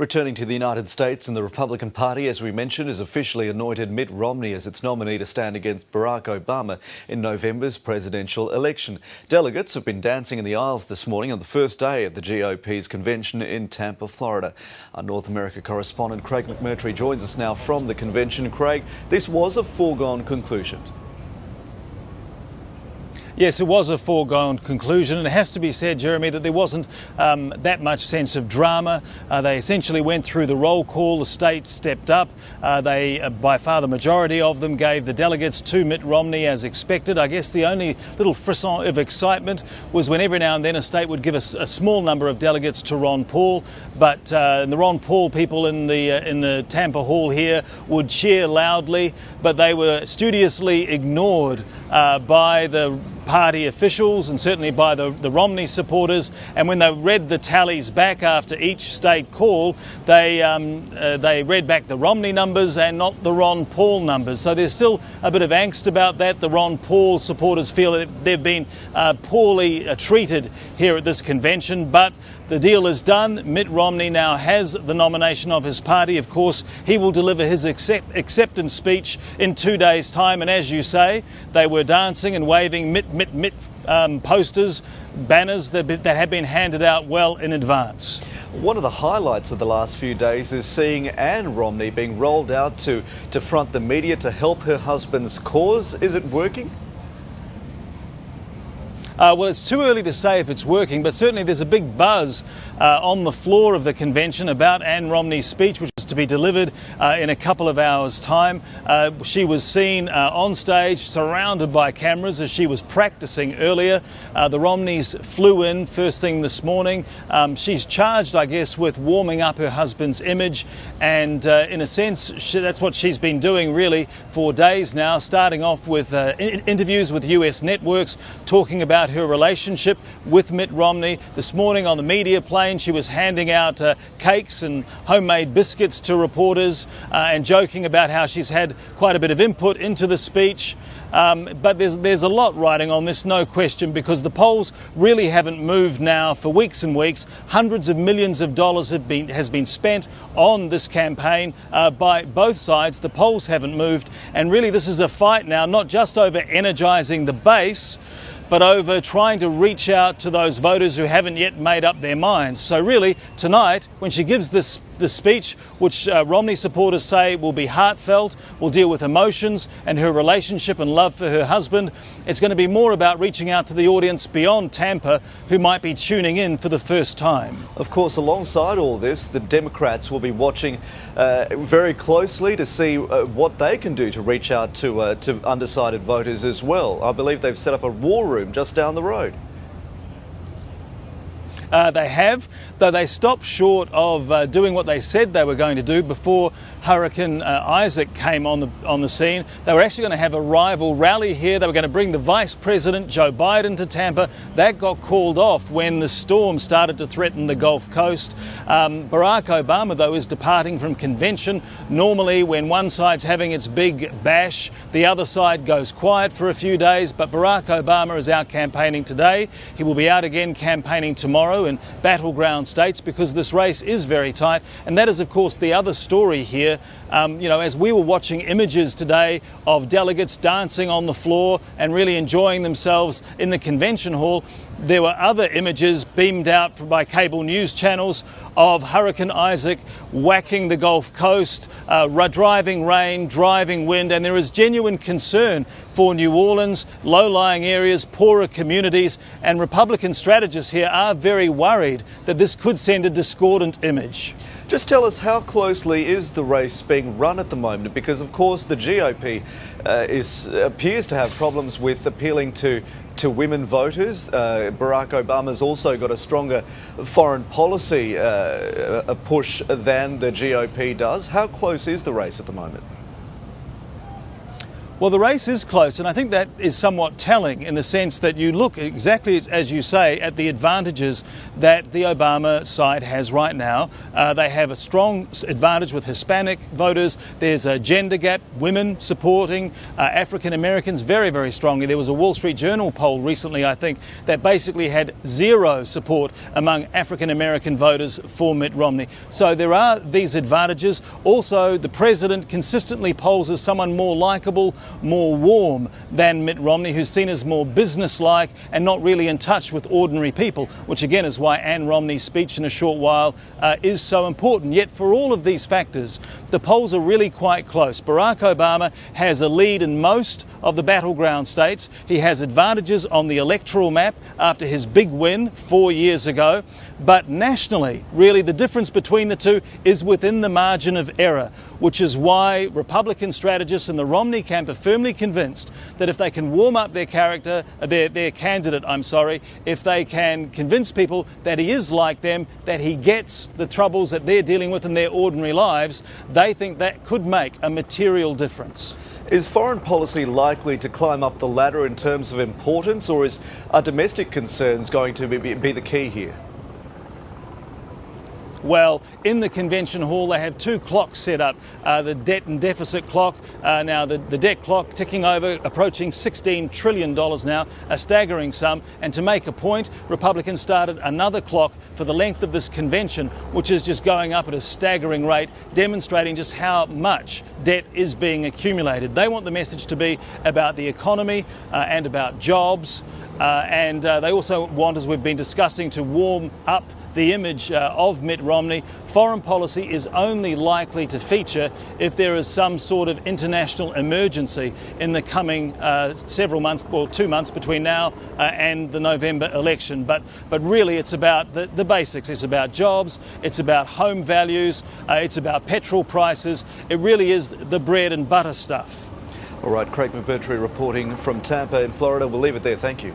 Returning to the United States, and the Republican Party, as we mentioned, has officially anointed Mitt Romney as its nominee to stand against Barack Obama in November's presidential election. Delegates have been dancing in the aisles this morning on the first day of the GOP's convention in Tampa, Florida. Our North America correspondent Craig McMurtry joins us now from the convention. Craig, this was a foregone conclusion. Yes, it was a foregone conclusion, and it has to be said, Jeremy, that there wasn't that much sense of drama. They essentially went through the roll call, the state stepped up. By far the majority of them gave the delegates to Mitt Romney as expected. I guess the only little frisson of excitement was when every now and then a state would give us a small number of delegates to Ron Paul, but the Ron Paul people in the Tampa Hall here would cheer loudly, but they were studiously ignored by the party officials and certainly by the Romney supporters. And when they read the tallies back after each state call, they read back the Romney numbers and not the Ron Paul numbers. So there's still a bit of angst about that. The Ron Paul supporters feel that they've been poorly treated here at this convention, but the deal is done. Mitt Romney now has the nomination of his party. Of course, he will deliver his acceptance speech in 2 days' time. And as you say, they were dancing and waving Mitt posters, banners that had been handed out well in advance. One of the highlights of the last few days is seeing Ann Romney being rolled out to front the media to help her husband's cause. Is it working? Well, it's too early to say if it's working, but certainly there's a big buzz on the floor of the convention about Ann Romney's speech, which is to be delivered in a couple of hours' time. She was seen on stage, surrounded by cameras as she was practicing earlier. The Romneys flew in first thing this morning. She's charged, I guess, with warming up her husband's image, and in a sense, that's what she's been doing really for days now, starting off with interviews with US networks, talking about her relationship with Mitt Romney. This morning on the media plane, she was handing out cakes and homemade biscuits to reporters and joking about how she's had quite a bit of input into the speech. But there's a lot riding on this, no question, because the polls really haven't moved now for weeks and weeks. Hundreds of millions of dollars has been spent on this campaign by both sides. The polls haven't moved, and really this is a fight now, not just over energising the base, but over trying to reach out to those voters who haven't yet made up their minds. So really, tonight, when she gives this speech, which Romney supporters say will be heartfelt, will deal with emotions and her relationship and love for her husband, it's going to be more about reaching out to the audience beyond Tampa who might be tuning in for the first time. Of course, alongside all this, the Democrats will be watching very closely to see what they can do to reach out to undecided voters as well. I believe they've set up a war room just down the road. They have, though they stopped short of doing what they said they were going to do before Hurricane Isaac came on the scene. They were actually going to have a rival rally here. They were going to bring the Vice President, Joe Biden, to Tampa. That got called off when the storm started to threaten the Gulf Coast. Barack Obama, though, is departing from convention. Normally, when one side's having its big bash, the other side goes quiet for a few days, but Barack Obama is out campaigning today. He will be out again campaigning tomorrow in battleground states because this race is very tight. And that is, of course, the other story here. As we were watching images today of delegates dancing on the floor and really enjoying themselves in the convention hall, there were other images beamed out by cable news channels of Hurricane Isaac whacking the Gulf Coast, driving rain, driving wind, and there is genuine concern for New Orleans, low-lying areas, poorer communities, and Republican strategists here are very worried that this could send a discordant image. Just tell us, how closely is the race being run at the moment? Because, of course, the GOP appears to have problems with appealing to women voters. Barack Obama's also got a stronger foreign policy a push than the GOP does. How close is the race at the moment? Well, the race is close, and I think that is somewhat telling in the sense that you look exactly as you say at the advantages that the Obama side has right now. They have a strong advantage with Hispanic voters. There's a gender gap, women supporting African Americans very, very strongly. There was a Wall Street Journal poll recently, I think, that basically had zero support among African American voters for Mitt Romney. So there are these advantages. Also, the president consistently polls as someone more likeable, more warm than Mitt Romney, who's seen as more businesslike and not really in touch with ordinary people, which again is why Ann Romney's speech in a short while is so important. Yet for all of these factors, the polls are really quite close. Barack Obama has a lead in most of the battleground states. He has advantages on the electoral map after his big win 4 years ago. But nationally, really the difference between the two is within the margin of error, which is why Republican strategists in the Romney camp are firmly convinced that if they can warm up their candidate, if they can convince people that he is like them, that he gets the troubles that they're dealing with in their ordinary lives, they think that could make a material difference. Is foreign policy likely to climb up the ladder in terms of importance, or are domestic concerns going to be the key here? Well, in the convention hall, they have two clocks set up. The debt and deficit clock, now the debt clock ticking over, approaching $16 trillion now, a staggering sum. And to make a point, Republicans started another clock for the length of this convention, which is just going up at a staggering rate, demonstrating just how much debt is being accumulated. They want the message to be about the economy and about jobs. And they also want, as we've been discussing, to warm up the image of Mitt Romney. Foreign policy is only likely to feature if there is some sort of international emergency in the coming several months, or 2 months between now and the November election. But really it's about the basics. It's about jobs, it's about home values, it's about petrol prices. It really is the bread and butter stuff. All right, Craig McMurtry reporting from Tampa in Florida. We'll leave it there. Thank you.